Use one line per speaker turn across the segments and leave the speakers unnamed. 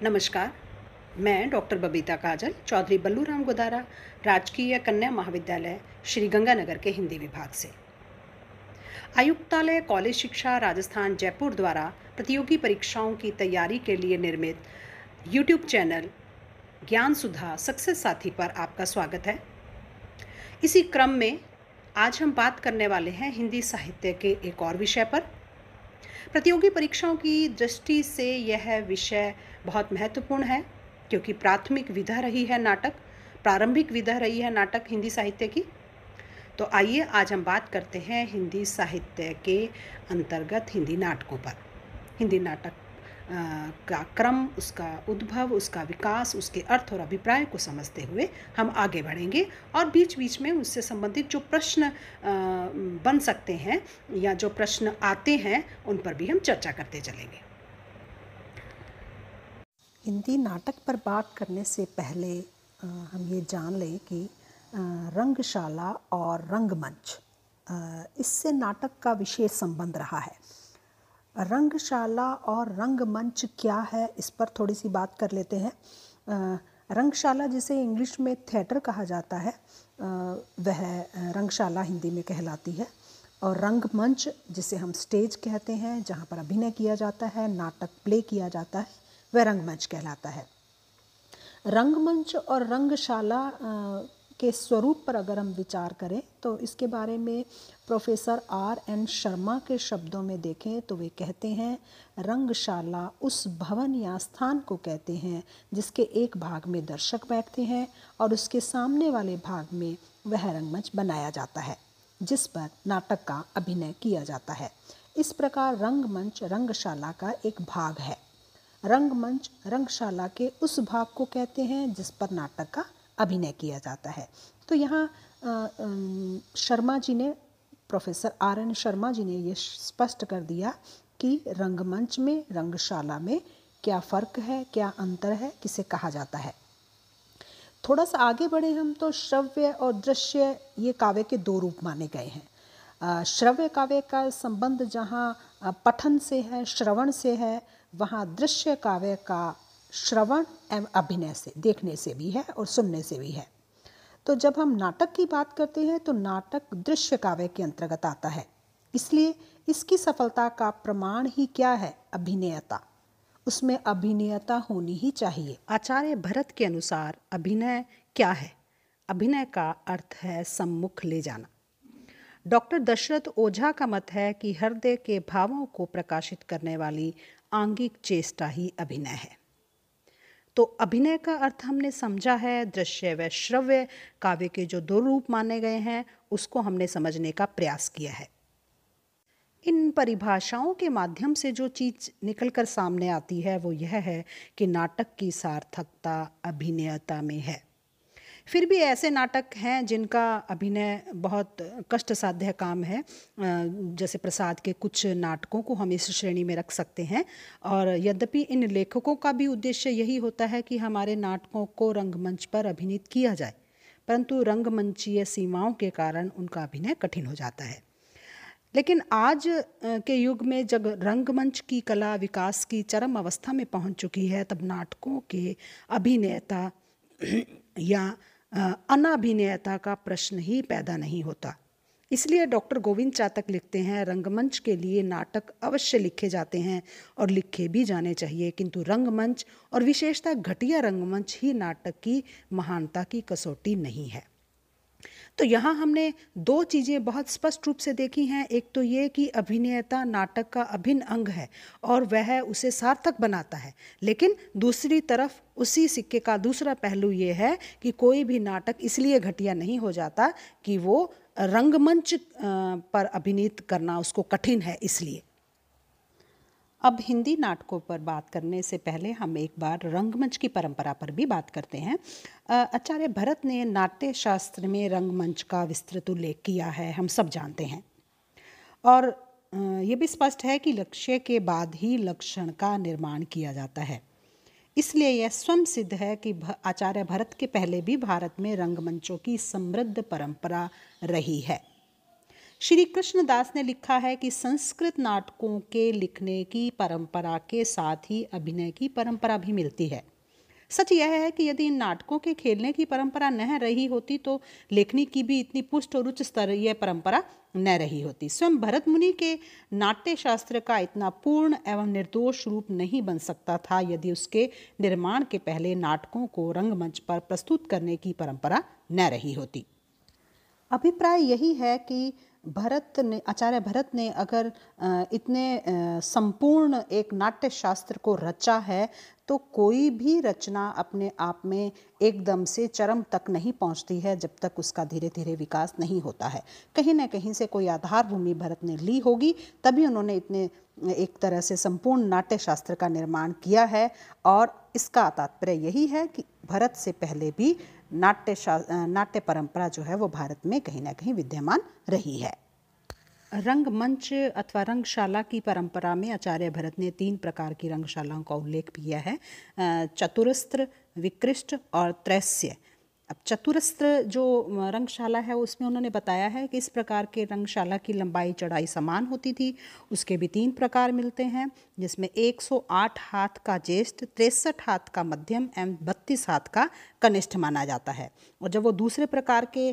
नमस्कार। मैं डॉक्टर बबीता काजल, चौधरी बल्लूराम गोदारा, राजकीय कन्या महाविद्यालय श्री गंगानगर के हिंदी विभाग से। आयुक्तालय कॉलेज शिक्षा राजस्थान जयपुर द्वारा प्रतियोगी परीक्षाओं की तैयारी के लिए निर्मित यूट्यूब चैनल ज्ञान सुधा सक्सेस साथी पर आपका स्वागत है। इसी क्रम में आज हम बात करने वाले हैं हिंदी साहित्य के एक और विषय पर। प्रतियोगी परीक्षाओं की दृष्टि से यह विषय बहुत महत्वपूर्ण है क्योंकि प्राथमिक विधा रही है नाटक, प्रारंभिक विधा रही है नाटक हिंदी साहित्य की। तो आइए आज हम बात करते हैं हिंदी साहित्य के अंतर्गत हिंदी नाटकों पर। हिंदी नाटक का क्रम, उसका उद्भव, उसका विकास, उसके अर्थ और अभिप्राय को समझते हुए हम आगे बढ़ेंगे और बीच बीच में उससे संबंधित जो प्रश्न बन सकते हैं या जो प्रश्न आते हैं उन पर भी हम चर्चा करते चलेंगे।
हिंदी नाटक पर बात करने से पहले हम ये जान लें कि रंगशाला और रंगमंच इससे नाटक का विशेष संबंध रहा है। रंगशाला और रंगमंच क्या है, इस पर थोड़ी सी बात कर लेते हैं। रंगशाला, जिसे इंग्लिश में थिएटर कहा जाता है, वह रंगशाला हिंदी में कहलाती है। और रंगमंच, जिसे हम स्टेज कहते हैं, जहाँ पर अभिनय किया जाता है, नाटक प्ले किया जाता है, वह रंगमंच कहलाता है। रंगमंच और रंगशाला के स्वरूप पर अगर हम विचार करें तो इसके बारे में प्रोफेसर R.N. शर्मा के शब्दों में देखें तो वे कहते हैं, रंगशाला उस भवन या स्थान को कहते हैं जिसके एक भाग में दर्शक बैठते हैं और उसके सामने वाले भाग में वह रंगमंच बनाया जाता है जिस पर नाटक का अभिनय किया जाता है। इस प्रकार रंगमंच रंगशाला का एक भाग है। रंगमंच रंगशाला के उस भाग को कहते हैं जिस पर नाटक का अभिनय किया जाता है। तो यहाँ शर्मा जी ने, प्रोफेसर R.N. शर्मा जी ने ये स्पष्ट कर दिया कि रंगमंच में, रंगशाला में क्या फ़र्क है, क्या अंतर है, किसे कहा जाता है। थोड़ा सा आगे बढ़े हम तो श्रव्य और दृश्य ये काव्य के दो रूप माने गए हैं। श्रव्य काव्य का संबंध जहाँ पठन से है, श्रवण से है, वहाँ दृश्य काव्य का श्रवण एवं अभिनय से, देखने से भी है और सुनने से भी है। तो जब हम नाटक की बात करते हैं तो नाटक दृश्य काव्य के अंतर्गत आता है, इसलिए इसकी सफलता का प्रमाण ही क्या है? अभिनयता। उसमें अभिनयता होनी ही चाहिए।
आचार्य भरत के अनुसार अभिनय क्या है? अभिनय का अर्थ है सम्मुख ले जाना। डॉक्टर दशरथ ओझा का मत है कि हृदय के भावों को प्रकाशित करने वाली आंगिक चेष्टा ही अभिनय है। तो अभिनय का अर्थ हमने समझा है। दृश्य व श्रव्य काव्य के जो दो रूप माने गए हैं उसको हमने समझने का प्रयास किया है। इन परिभाषाओं के माध्यम से जो चीज़ निकलकर सामने आती है वो यह है कि नाटक की सार्थकता अभिनयता में है। फिर भी ऐसे नाटक हैं जिनका अभिनय बहुत कष्टसाध्य काम है, जैसे प्रसाद के कुछ नाटकों को हम इस श्रेणी में रख सकते हैं। और यद्यपि इन लेखकों का भी उद्देश्य यही होता है कि हमारे नाटकों को रंगमंच पर अभिनीत किया जाए, परंतु रंगमंचीय सीमाओं के कारण उनका अभिनय कठिन हो जाता है। लेकिन आज के युग में जब रंगमंच की कला विकास की चरम अवस्था में पहुंच चुकी है, तब नाटकों के अभिनेता या अनाभिनेता का प्रश्न ही पैदा नहीं होता। इसलिए डॉक्टर गोविंद चातक लिखते हैं, रंगमंच के लिए नाटक अवश्य लिखे जाते हैं और लिखे भी जाने चाहिए, किंतु रंगमंच और विशेषतः घटिया रंगमंच ही नाटक की महानता की कसौटी नहीं है। तो यहाँ हमने दो चीज़ें बहुत स्पष्ट रूप से देखी हैं। एक तो ये कि अभिनेता नाटक का अभिन्न अंग है और वह उसे सार्थक बनाता है, लेकिन दूसरी तरफ उसी सिक्के का दूसरा पहलू ये है कि कोई भी नाटक इसलिए घटिया नहीं हो जाता कि वो रंगमंच पर अभिनीत करना उसको कठिन है इसलिए। अब हिंदी नाटकों पर बात करने से पहले हम एक बार रंगमंच की परंपरा पर भी बात करते हैं। आचार्य भरत ने नाट्य शास्त्र में रंगमंच का विस्तृत उल्लेख किया है, हम सब जानते हैं। और ये भी स्पष्ट है कि लक्ष्य के बाद ही लक्षण का निर्माण किया जाता है। इसलिए यह स्वयं सिद्ध है कि आचार्य भरत के पहले भी भारत में रंगमंचों की समृद्ध परंपरा रही है। श्री कृष्णदास ने लिखा है कि संस्कृत नाटकों के लिखने की परंपरा के साथ ही अभिनय की परंपरा भी मिलती है। सच यह है कि यदि इन नाटकों के खेलने की परंपरा न रही होती तो लेखनी की भी इतनी पुष्ट और उच्च स्तरीय परंपरा न रही होती। स्वयं भरत मुनि के नाट्य शास्त्र का इतना पूर्ण एवं निर्दोष रूप नहीं बन सकता था यदि उसके निर्माण के पहले नाटकों को रंगमंच पर प्रस्तुत करने की परंपरा न रही होती। अभिप्राय यही है कि आचार्य भरत ने अगर इतने संपूर्ण एक नाट्य शास्त्र को रचा है तो कोई भी रचना अपने आप में एकदम से चरम तक नहीं पहुंचती है जब तक उसका धीरे धीरे विकास नहीं होता है। कहीं ना कहीं से कोई आधार भूमि भरत ने ली होगी, तभी उन्होंने इतने एक तरह से संपूर्ण नाट्य शास्त्र का निर्माण किया है। और इसका तात्पर्य यही है कि भरत से पहले भी नाट्य परंपरा जो है वो भारत में कहीं ना कहीं विद्यमान रही है। रंगमंच अथवा रंगशाला की परंपरा में आचार्य भरत ने 3 प्रकार की रंगशालाओं का उल्लेख किया है, चतुरस्त्र, विकृष्ट और त्रैस्य। अब चतुरस्त्र जो रंगशाला है उसमें उन्होंने बताया है कि इस प्रकार के रंगशाला की लंबाई चौड़ाई समान होती थी। उसके भी 3 प्रकार मिलते हैं, जिसमें 108 हाथ का ज्येष्ठ, 63 हाथ का मध्यम एवं 32 हाथ का कनिष्ठ माना जाता है। और जब वो दूसरे प्रकार के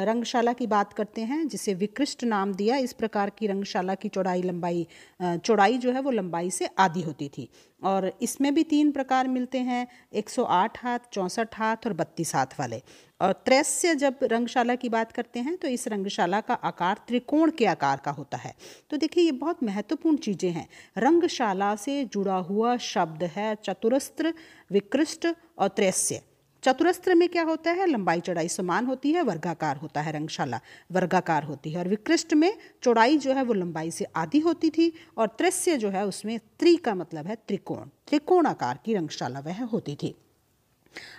रंगशाला की बात करते हैं जिसे विकृष्ट नाम दिया, इस प्रकार की रंगशाला की चौड़ाई जो है वो लंबाई से आधी होती थी। और इसमें भी 3 प्रकार मिलते हैं, 108 हाथ, 64 हाथ और 32 हाथ वाले। और त्रैस्य जब रंगशाला की बात करते हैं तो इस रंगशाला का आकार त्रिकोण के आकार का होता है। तो देखिए ये बहुत महत्वपूर्ण चीज़ें हैं। रंगशाला से जुड़ा हुआ शब्द है चतुरस्त्र, विकृष्ट और त्रैस्य। चतुरस्त्र में क्या होता है, लंबाई चौड़ाई समान होती है, वर्गाकार होता है, रंगशाला वर्गाकार होती है। और विकृष्ट में चौड़ाई जो है वो लंबाई से आधी होती थी। और त्रैस्य जो है उसमें त्रि का मतलब है त्रिकोण, त्रिकोणाकार की रंगशाला वह होती थी।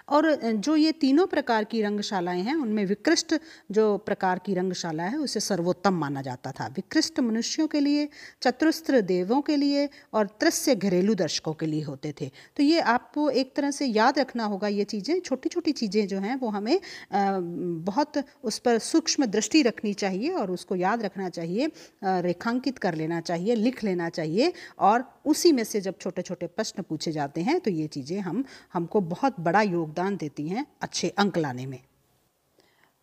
और जो ये तीनों प्रकार की रंगशालाएं हैं उनमें विकृष्ट जो प्रकार की रंगशाला है उसे सर्वोत्तम माना जाता था। विकृष्ट मनुष्यों के लिए, चतुरस्त्र देवों के लिए और त्रैस्य घरेलू दर्शकों के लिए होते थे। तो ये आपको एक तरह से याद रखना होगा, ये चीज़ें छोटी छोटी चीज़ें जो हैं वो हमें बहुत उस पर सूक्ष्म दृष्टि रखनी चाहिए और उसको याद रखना चाहिए, रेखांकित कर लेना चाहिए, लिख लेना चाहिए। और उसी में से जब छोटे छोटे प्रश्न पूछे जाते हैं तो ये चीज़ें हमको बहुत बड़ा योगदान देती हैं अच्छे अंक लाने में।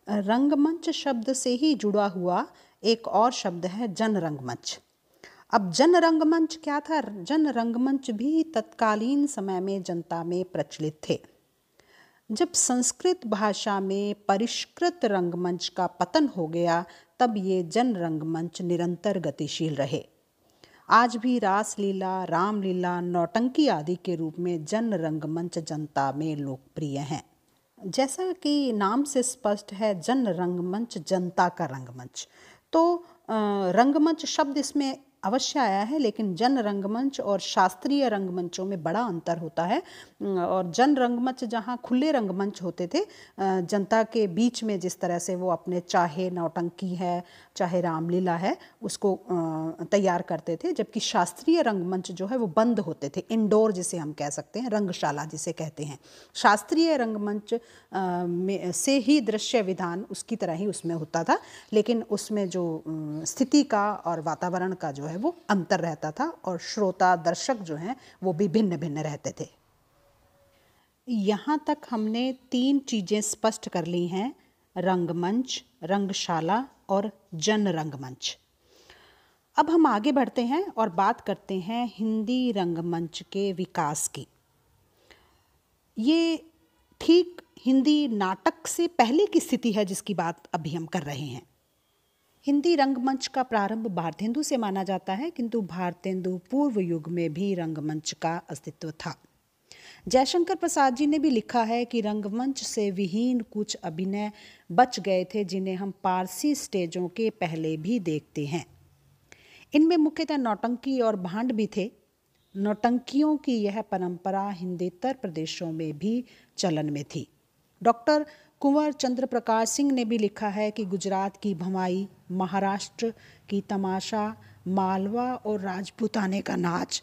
रंगमंच शब्द से ही जुड़ा हुआ एक और शब्द है जन रंगमंच। अब जन रंगमंच क्या था? जन रंगमंच भी तत्कालीन समय में जनता में प्रचलित थे। जब संस्कृत भाषा में परिष्कृत रंगमंच का पतन हो गया तब ये जन रंगमंच निरंतर गतिशील रहे। आज भी रासलीला, रामलीला, नौटंकी आदि के रूप में जन रंगमंच जनता में लोकप्रिय हैं। जैसा कि नाम से स्पष्ट है, जन रंगमंच जनता का रंगमंच। तो रंगमंच शब्द इसमें अवश्य आया है, लेकिन जन रंगमंच और शास्त्रीय रंगमंचों में बड़ा अंतर होता है। और जन रंगमंच जहाँ खुले रंगमंच होते थे, जनता के बीच में जिस तरह से वो अपने चाहे नौटंकी है चाहे रामलीला है उसको तैयार करते थे, जबकि शास्त्रीय रंगमंच जो है वो बंद होते थे, इंडोर जिसे हम कह सकते हैं, रंगशाला जिसे कहते हैं। शास्त्रीय रंगमंच से ही दृश्य विधान उसकी तरह ही उसमें होता था, लेकिन उसमें जो स्थिति का और वातावरण का जो है वो अंतर रहता था और श्रोता दर्शक जो हैं वो भी भिन्न भिन्न रहते थे। यहाँ तक हमने 3 चीज़ें स्पष्ट कर ली हैं, रंगमंच, रंगशाला और जन रंगमंच। अब हम आगे बढ़ते हैं और बात करते हैं हिंदी रंगमंच के विकास की। ये ठीक हिंदी नाटक से पहले की स्थिति है जिसकी बात अभी हम कर रहे हैं। हिंदी रंगमंच का प्रारंभ भारतेंदु से माना जाता है, किंतु भारतेंदु पूर्व युग में भी रंगमंच का अस्तित्व था। जयशंकर प्रसाद जी ने भी लिखा है कि रंगमंच से विहीन कुछ अभिनय बच गए थे जिन्हें हम पारसी स्टेजों के पहले भी देखते हैं। इनमें मुख्यतः नौटंकी और भांड भी थे। नौटंकियों की यह परंपरा हिंदेतर प्रदेशों में भी चलन में थी। डॉक्टर कुंवर चंद्र प्रकाश सिंह ने भी लिखा है कि गुजरात की भवाई, महाराष्ट्र की तमाशा, मालवा और राजपूताने का नाच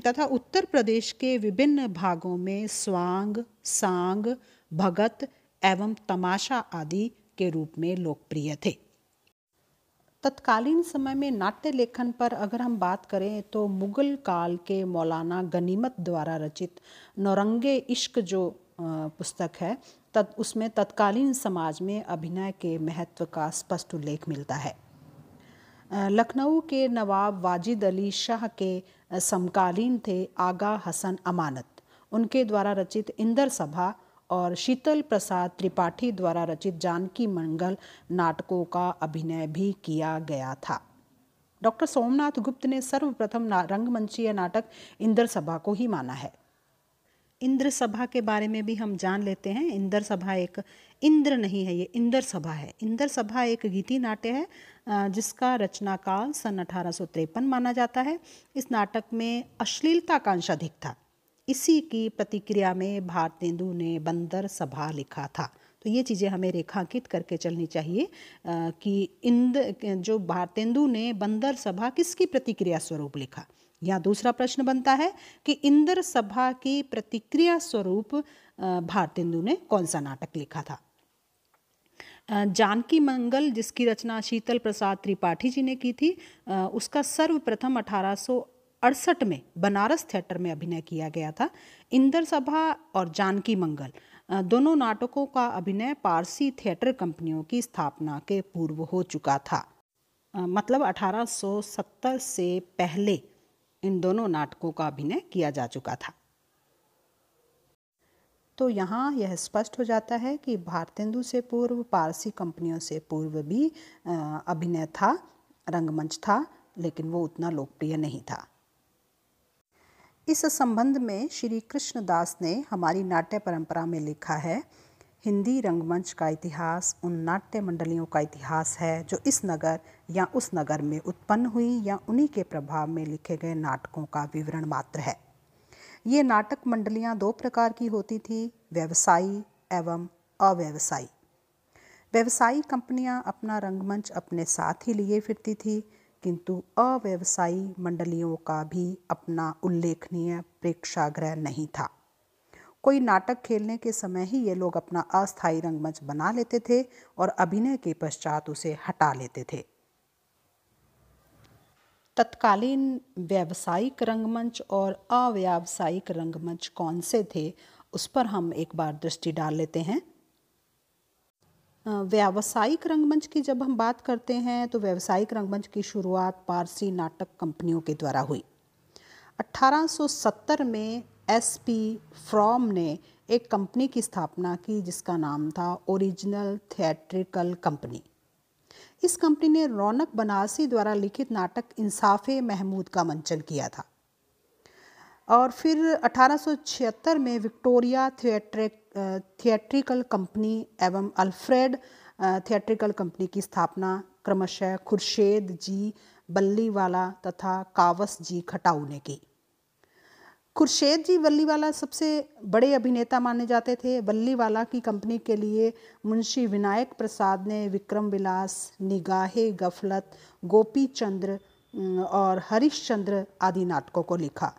तथा उत्तर प्रदेश के विभिन्न भागों में स्वांग, सांग, भगत एवं तमाशा आदि के रूप में लोकप्रिय थे। तत्कालीन समय में नाट्य लेखन पर अगर हम बात करें तो मुगल काल के मौलाना गनीमत द्वारा रचित नौरंगे इश्क जो पुस्तक है उसमें तत्कालीन समाज में अभिनय के महत्व का स्पष्ट उल्लेख मिलता है। लखनऊ के नवाब वाजिद अली शाह के समकालीन थे आगा हसन अमानत। उनके द्वारा रचित इंदर सभा और शीतल प्रसाद त्रिपाठी द्वारा रचित जानकी मंगल नाटकों का अभिनय भी किया गया था। डॉक्टर सोमनाथ गुप्त ने सर्वप्रथम रंगमंचीय नाटक इंदर सभा को ही माना है। इंद्र सभा के बारे में भी हम जान लेते हैं। इंदर सभा एक इंद्र नहीं है, ये इंदर सभा है। इंदर सभा एक गीति नाट्य है जिसका रचनाकाल सन 1853 माना जाता है। इस नाटक में अश्लीलता का अंश अधिक था। इसी की प्रतिक्रिया में भारतेंदु ने बंदर सभा लिखा था। तो ये चीज़ें हमें रेखांकित करके चलनी चाहिए कि जो भारतेंदु ने बंदर सभा किसकी प्रतिक्रिया स्वरूप लिखा। यहाँ दूसरा प्रश्न बनता है कि इंदर सभा की प्रतिक्रिया स्वरूप भारतेंदु ने कौन सा नाटक लिखा था। जानकी मंगल जिसकी रचना शीतल प्रसाद त्रिपाठी जी ने की थी, उसका सर्वप्रथम 1868 में बनारस थिएटर में अभिनय किया गया था। इंदर सभा और जानकी मंगल दोनों नाटकों का अभिनय पारसी थिएटर कंपनियों की स्थापना के पूर्व हो चुका था। मतलब 1870 से पहले इन दोनों नाटकों का अभिनय किया जा चुका था। तो यहाँ यह स्पष्ट हो जाता है कि भारतेंदु से पूर्व पारसी कंपनियों से पूर्व भी अभिनय था, रंगमंच था, लेकिन वो उतना लोकप्रिय नहीं था। इस संबंध में श्री कृष्णदास ने हमारी नाट्य परंपरा में लिखा है, हिंदी रंगमंच का इतिहास उन नाट्य मंडलियों का इतिहास है जो इस नगर या उस नगर में उत्पन्न हुई या उन्हीं के प्रभाव में लिखे गए नाटकों का विवरण मात्र है। ये नाटक मंडलियाँ दो प्रकार की होती थी, व्यवसायी एवं अव्यवसायी। व्यवसायी कंपनियाँ अपना रंगमंच अपने साथ ही लिए फिरती थी, किंतु अव्यवसायी मंडलियों का भी अपना उल्लेखनीय प्रेक्षागृह नहीं था। कोई नाटक खेलने के समय ही ये लोग अपना अस्थायी रंगमंच बना लेते थे और अभिनय के पश्चात उसे हटा लेते थे। तत्कालीन व्यावसायिक रंगमंच और अव्यावसायिक रंगमंच कौन से थे, उस पर हम एक बार दृष्टि डाल लेते हैं। व्यावसायिक रंगमंच की जब हम बात करते हैं तो व्यावसायिक रंगमंच की शुरुआत पारसी नाटक कंपनियों के द्वारा हुई। 1870 में SP फ्रॉम ने एक कंपनी की स्थापना की जिसका नाम था ओरिजिनल थिएट्रिकल कंपनी। इस कंपनी ने रौनक बनारसी द्वारा लिखित नाटक इंसाफे महमूद का मंचन किया था और फिर 1876 में विक्टोरिया थिएट्रिकल कंपनी एवं अल्फ्रेड थिएट्रिकल कंपनी की स्थापना क्रमशः खुर्शेद जी बल्लीवाला तथा कावस जी खटाऊ ने की। खुर्शेद जी बल्लीवाला सबसे बड़े अभिनेता माने जाते थे। बल्लीवाला की कंपनी के लिए मुंशी विनायक प्रसाद ने विक्रम विलास, निगाहे गफलत, गोपी चंद्र और हरिश्चंद्र आदि नाटकों को लिखा।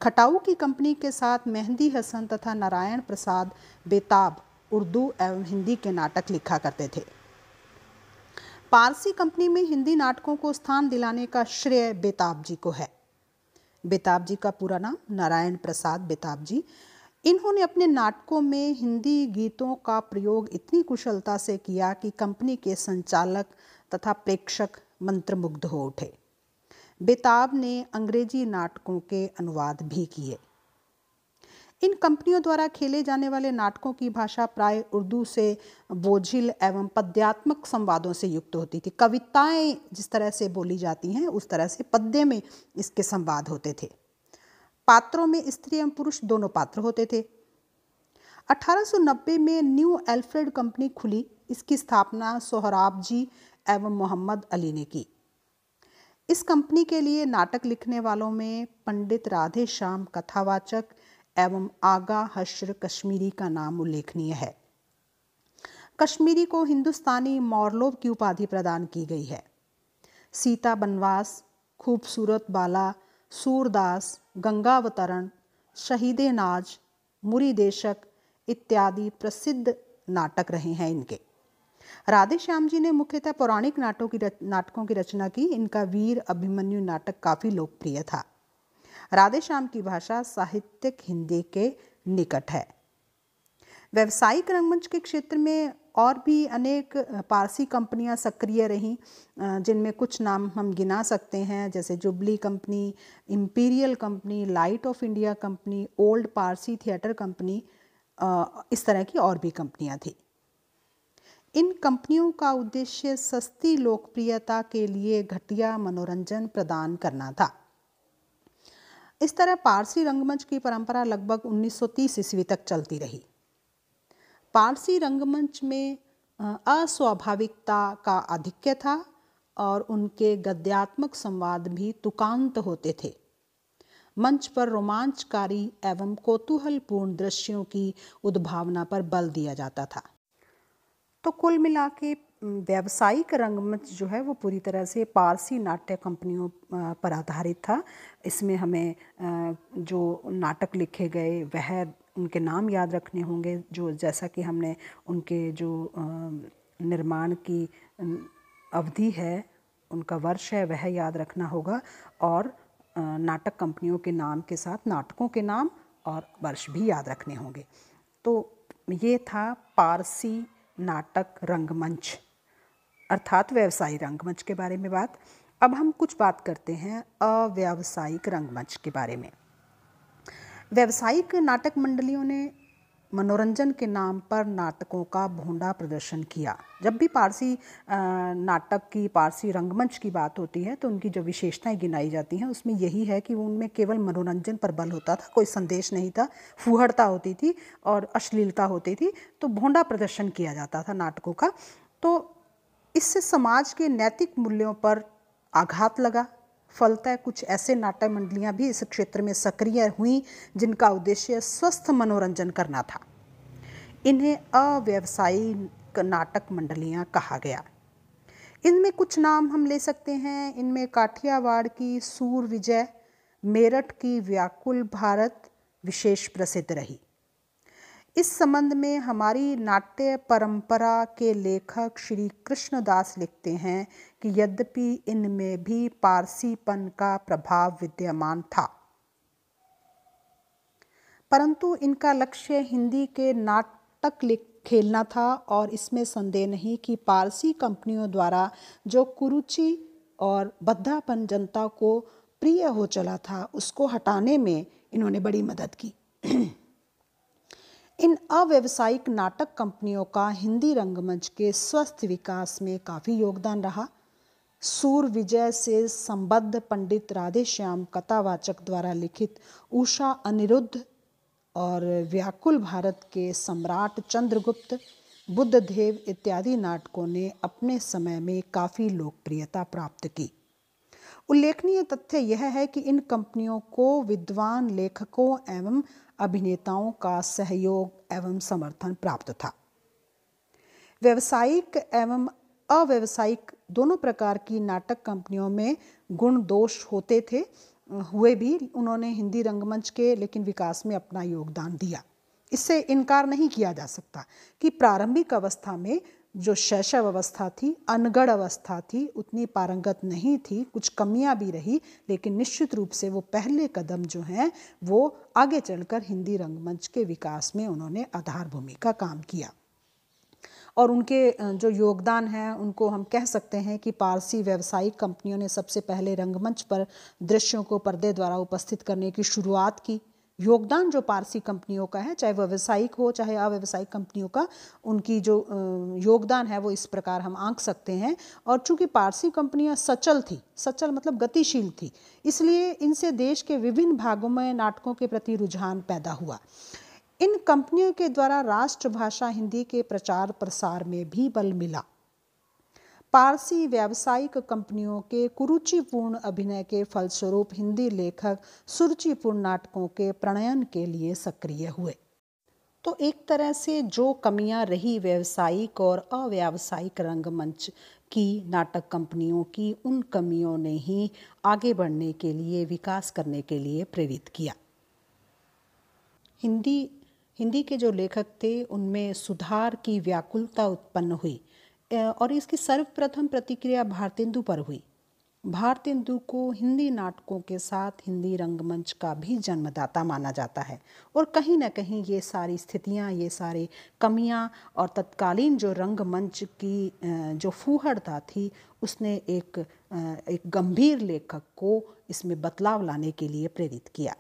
खटाऊ की कंपनी के साथ मेहंदी हसन तथा नारायण प्रसाद बेताब उर्दू एवं हिंदी के नाटक लिखा करते थे। पारसी कंपनी में हिंदी नाटकों को स्थान दिलाने का श्रेय बेताब जी को है। बेताब जी का पूरा नाम नारायण प्रसाद बेताब जी। इन्होंने अपने नाटकों में हिंदी गीतों का प्रयोग इतनी कुशलता से किया कि कंपनी के संचालक तथा प्रेक्षक मंत्रमुग्ध हो उठे। बेताब ने अंग्रेजी नाटकों के अनुवाद भी किए। इन कंपनियों द्वारा खेले जाने वाले नाटकों की भाषा प्राय उर्दू से बोझिल एवं पद्यात्मक संवादों से युक्त होती थी। कविताएं जिस तरह से बोली जाती हैं उस तरह से पद्य में इसके संवाद होते थे। पात्रों में स्त्री एवं पुरुष दोनों पात्र होते थे। 1890 में न्यू एल्फ्रेड कंपनी खुली। इसकी स्थापना सोहराब जी एवं मोहम्मद अली ने की। इस कंपनी के लिए नाटक लिखने वालों में पंडित राधे श्याम कथावाचक एवं आगा हश्र कश्मीरी का नाम उल्लेखनीय है। कश्मीरी को हिंदुस्तानी मॉरलोव की उपाधि प्रदान की गई है। सीता बनवास, खूबसूरत बाला, सूरदास, गंगावतरण, शहीदे नाज, मुरी देशक इत्यादि प्रसिद्ध नाटक रहे हैं इनके। राधे श्याम जी ने मुख्यतः पौराणिक नाटकों की रचना की। इनका वीर अभिमन्यु नाटक काफ़ी लोकप्रिय था। राधे श्याम की भाषा साहित्यिक हिंदी के निकट है। व्यावसायिक रंगमंच के क्षेत्र में और भी अनेक पारसी कंपनियां सक्रिय रहीं, जिनमें कुछ नाम हम गिना सकते हैं, जैसे jubilee company, imperial company, light of India company, old Parsi theatre company, इस तरह की और भी कंपनियां थी। इन कंपनियों का उद्देश्य सस्ती लोकप्रियता के लिए घटिया मनोरंजन प्रदान करना था। इस तरह पारसी रंगमंच की परंपरा लगभग 1930 ईस्वी तक चलती रही। पारसी रंगमंच में अस्वाभाविकता का आधिक्य था और उनके गद्यात्मक संवाद भी तुकांत होते थे। मंच पर रोमांचकारी एवं कौतूहलपूर्ण दृश्यों की उद्भावना पर बल दिया जाता था। तो कुल मिला के व्यावसायिक रंगमंच जो है वो पूरी तरह से पारसी नाट्य कंपनियों पर आधारित था। इसमें हमें जो नाटक लिखे गए वह उनके नाम याद रखने होंगे, जो जैसा कि हमने उनके जो निर्माण की अवधि है, उनका वर्ष है, वह याद रखना होगा, और नाटक कंपनियों के नाम के साथ नाटकों के नाम और वर्ष भी याद रखने होंगे। तो ये था पारसी नाटक रंगमंच अर्थात व्यावसायिक रंगमंच के बारे में बात। अब हम कुछ बात करते हैं अव्यावसायिक रंगमंच के बारे में। व्यावसायिक नाटक मंडलियों ने मनोरंजन के नाम पर नाटकों का भोंडा प्रदर्शन किया। जब भी पारसी नाटक की, पारसी रंगमंच की बात होती है तो उनकी जो विशेषताएं गिनाई जाती हैं उसमें यही है कि उनमें केवल मनोरंजन पर बल होता था, कोई संदेश नहीं था, फूहड़ता होती थी और अश्लीलता होती थी, तो भोंडा प्रदर्शन किया जाता था नाटकों का। तो इससे समाज के नैतिक मूल्यों पर आघात लगा। फलतः कुछ ऐसे नाट्य मंडलियां भी इस क्षेत्र में सक्रिय हुईं जिनका उद्देश्य स्वस्थ मनोरंजन करना था। इन्हें अव्यावसायिक नाटक मंडलियां कहा गया। इनमें कुछ नाम हम ले सकते हैं। इनमें काठियावाड़ की सूर विजय, मेरठ की व्याकुल भारत विशेष प्रसिद्ध रही। इस संबंध में हमारी नाट्य परंपरा के लेखक श्री कृष्णदास लिखते हैं कि यद्यपि इनमें भी पारसीपन का प्रभाव विद्यमान था, परंतु इनका लक्ष्य हिंदी के नाटक खेलना था और इसमें संदेह नहीं कि पारसी कंपनियों द्वारा जो कुरुचि और बद्धापन जनता को प्रिय हो चला था उसको हटाने में इन्होंने बड़ी मदद की। इन अव्यावसायिक नाटक कंपनियों का हिंदी रंगमंच के स्वस्थ विकास में काफ़ी योगदान रहा। सूर विजय से संबद्ध पंडित राधेश्याम कथावाचक द्वारा लिखित उषा अनिरुद्ध और व्याकुल भारत के सम्राट चंद्रगुप्त, बुद्धदेव इत्यादि नाटकों ने अपने समय में काफ़ी लोकप्रियता प्राप्त की। उल्लेखनीय तथ्य यह है कि इन कंपनियों को विद्वान लेखकों एवं अभिनेताओं का सहयोग एवं समर्थन प्राप्त था। व्यावसायिक एवं अव्यावसायिक दोनों प्रकार की नाटक कंपनियों में गुण दोष होते थे, हुए भी उन्होंने हिंदी रंगमंच के लेकिन विकास में अपना योगदान दिया। इससे इनकार नहीं किया जा सकता कि प्रारंभिक अवस्था में जो शैशव अवस्था थी, अनगढ़ अवस्था थी, उतनी पारंगत नहीं थी, कुछ कमियां भी रही, लेकिन निश्चित रूप से वो पहले कदम जो हैं वो आगे चलकर हिंदी रंगमंच के विकास में उन्होंने आधार भूमिका काम किया। और उनके जो योगदान है उनको हम कह सकते हैं कि पारसी व्यावसायिक कंपनियों ने सबसे पहले रंगमंच पर दृश्यों को पर्दे द्वारा उपस्थित करने की शुरुआत की। योगदान जो पारसी कंपनियों का है, चाहे व्यावसायिक हो चाहे अव्यावसायिक कंपनियों का, उनकी जो योगदान है वो इस प्रकार हम आंक सकते हैं। और चूंकि पारसी कंपनियां सचल थी, सचल मतलब गतिशील थी, इसलिए इनसे देश के विभिन्न भागों में नाटकों के प्रति रुझान पैदा हुआ। इन कंपनियों के द्वारा राष्ट्रभाषा हिंदी के प्रचार प्रसार में भी बल मिला। पारसी व्यावसायिक कंपनियों के कुरुचिपूर्ण अभिनय के फलस्वरूप हिंदी लेखक सुरुचिपूर्ण नाटकों के प्रणयन के लिए सक्रिय हुए। तो एक तरह से जो कमियां रही व्यावसायिक और अव्यावसायिक रंगमंच की नाटक कंपनियों की, उन कमियों ने ही आगे बढ़ने के लिए, विकास करने के लिए प्रेरित किया। हिंदी के जो लेखक थे उनमें सुधार की व्याकुलता उत्पन्न हुई। और इसकी सर्वप्रथम प्रतिक्रिया भारतेंदु पर हुई। भारतेंदु को हिंदी नाटकों के साथ हिंदी रंगमंच का भी जन्मदाता माना जाता है और कहीं ना कहीं ये सारी स्थितियाँ, ये सारी कमियाँ और तत्कालीन जो रंगमंच की जो फूहड़ता थी, उसने एक गंभीर लेखक को इसमें बदलाव लाने के लिए प्रेरित किया।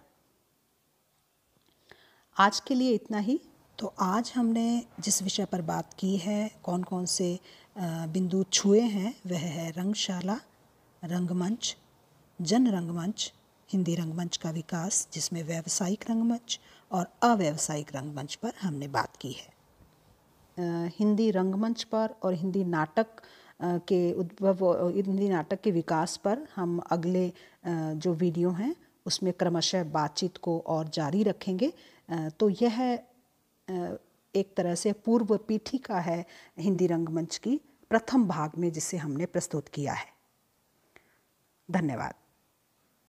आज के लिए इतना ही।
तो आज हमने जिस विषय पर बात की है, कौन कौन से बिंदु छुए हैं, वह है रंगशाला, रंगमंच, जन रंगमंच, हिंदी रंगमंच का विकास, जिसमें व्यावसायिक रंगमंच और अव्यावसायिक रंगमंच पर हमने बात की है।
हिंदी रंगमंच पर और हिंदी नाटक के उद्भव, हिंदी नाटक के विकास पर हम अगले जो वीडियो हैं उसमें क्रमशः बातचीत को और जारी रखेंगे। तो यह एक तरह से पूर्व पीठिका है हिंदी रंगमंच की प्रथम भाग में, जिसे हमने प्रस्तुत किया है। धन्यवाद।